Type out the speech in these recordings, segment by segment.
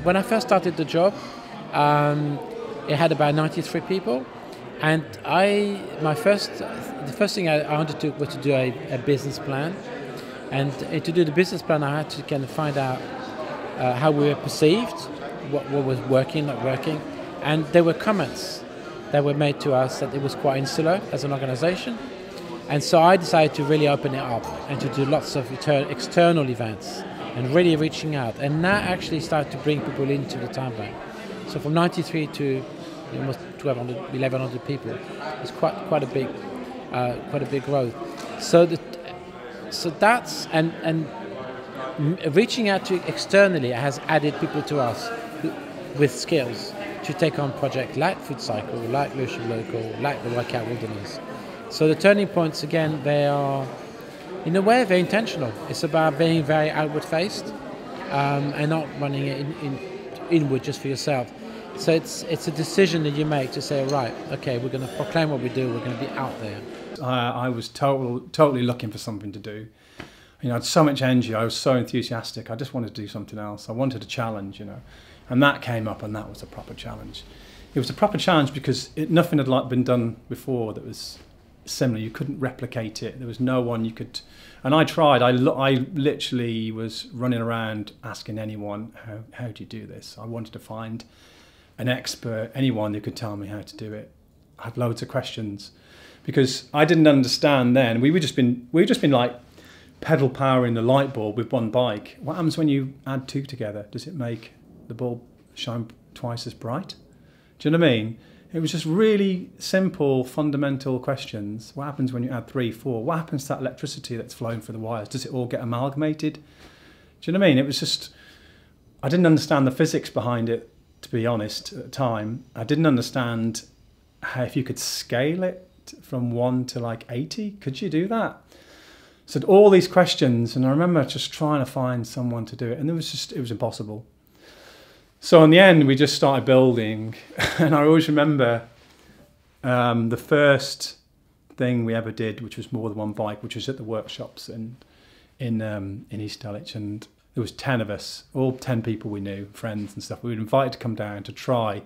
when I first started the job, it had about 93 people, and the first thing I wanted to was to do a business plan, and to do the business plan I had to kind of find out how we were perceived, what was working, not working, and there were comments that were made to us that it was quite insular as an organisation, and so I decided to really open it up and to do lots of external events and really reaching out, and that actually started to bring people into the town bank. So from 93 to almost 1,200, 1,100 people, it's quite a big growth. So that's and reaching out to externally has added people to us with skills to take on projects like Food Cycle, like Lucia Local, like the Workout Wilderness. So the turning points, again, they are, in a way, very intentional. It's about being very outward faced and not running it inward just for yourself. So it's a decision that you make to say, right, okay, we're going to proclaim what we do, we're going to be out there. I was totally looking for something to do. You know, I had so much energy, I was so enthusiastic, I just wanted to do something else. I wanted a challenge, you know, and that came up, and that was a proper challenge. It was a proper challenge because nothing had been done before that was similar. You couldn't replicate it. There was no one you could, and I tried. I literally was running around asking anyone, how do you do this? I wanted to find an expert, anyone who could tell me how to do it. I had loads of questions because I didn't understand then. We'd just been like pedal powering the light bulb with one bike. What happens when you add two together? Does it make the bulb shine twice as bright? Do you know what I mean? It was just really simple, fundamental questions. What happens when you add 3, 4? What happens to that electricity that's flowing through the wires? Does it all get amalgamated? Do you know what I mean? It was just, I didn't understand the physics behind it, to be honest, at the time. I didn't understand how, if you could scale it from 1 to like 80, could you do that? So all these questions, and I remember just trying to find someone to do it, and it was impossible. So in the end, we just started building, and I always remember the first thing we ever did, which was more than one bike, which was at the workshops in East Dulwich, and there was 10 of us, all 10 people we knew, friends and stuff. We were invited to come down to try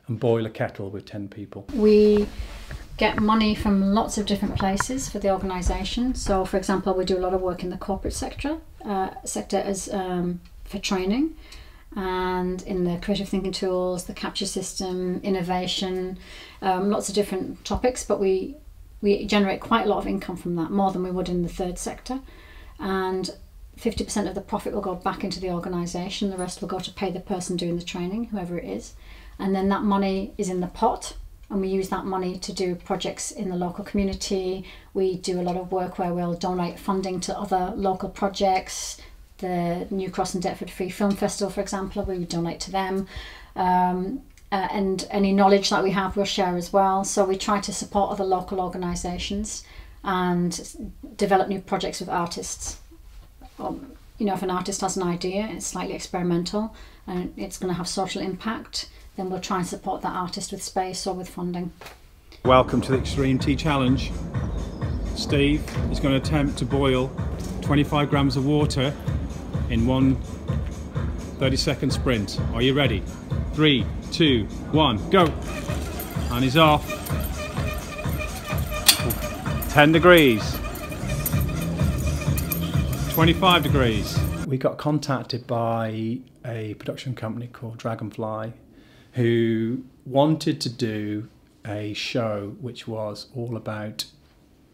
and boil a kettle with 10 people. We get money from lots of different places for the organisation. So, for example, we do a lot of work in the corporate sector as for training, and in the creative thinking tools, the capture system, innovation, lots of different topics, but we generate quite a lot of income from that, more than we would in the third sector, and 50% of the profit will go back into the organisation, the rest will go to pay the person doing the training, whoever it is, and then that money is in the pot, and we use that money to do projects in the local community. We do a lot of work where we'll donate funding to other local projects. The New Cross and Deptford Free Film Festival, for example, we would donate to them. And any knowledge that we have, we'll share as well. So we try to support other local organisations and develop new projects with artists. You know, if an artist has an idea, it's slightly experimental and it's going to have social impact, then we'll try and support that artist with space or with funding. Welcome to the Extreme Tea Challenge. Steve is going to attempt to boil 25 grams of water in one 30-second sprint. Are you ready? 3, 2, 1, go! And he's off. 10 degrees. 25 degrees. We got contacted by a production company called Dragonfly, who wanted to do a show which was all about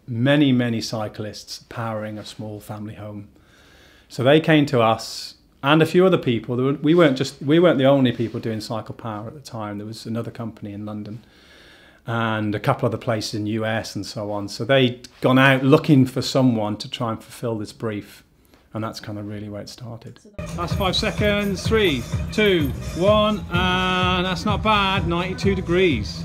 many cyclists powering a small family home. So they came to us and a few other people. We weren't the only people doing cycle power at the time. There was another company in London and a couple other places in the US and so on. So they'd gone out looking for someone to try and fulfill this brief, and that's kind of really where it started. Last 5 seconds. 3, 2, 1, and that's not bad. 92 degrees.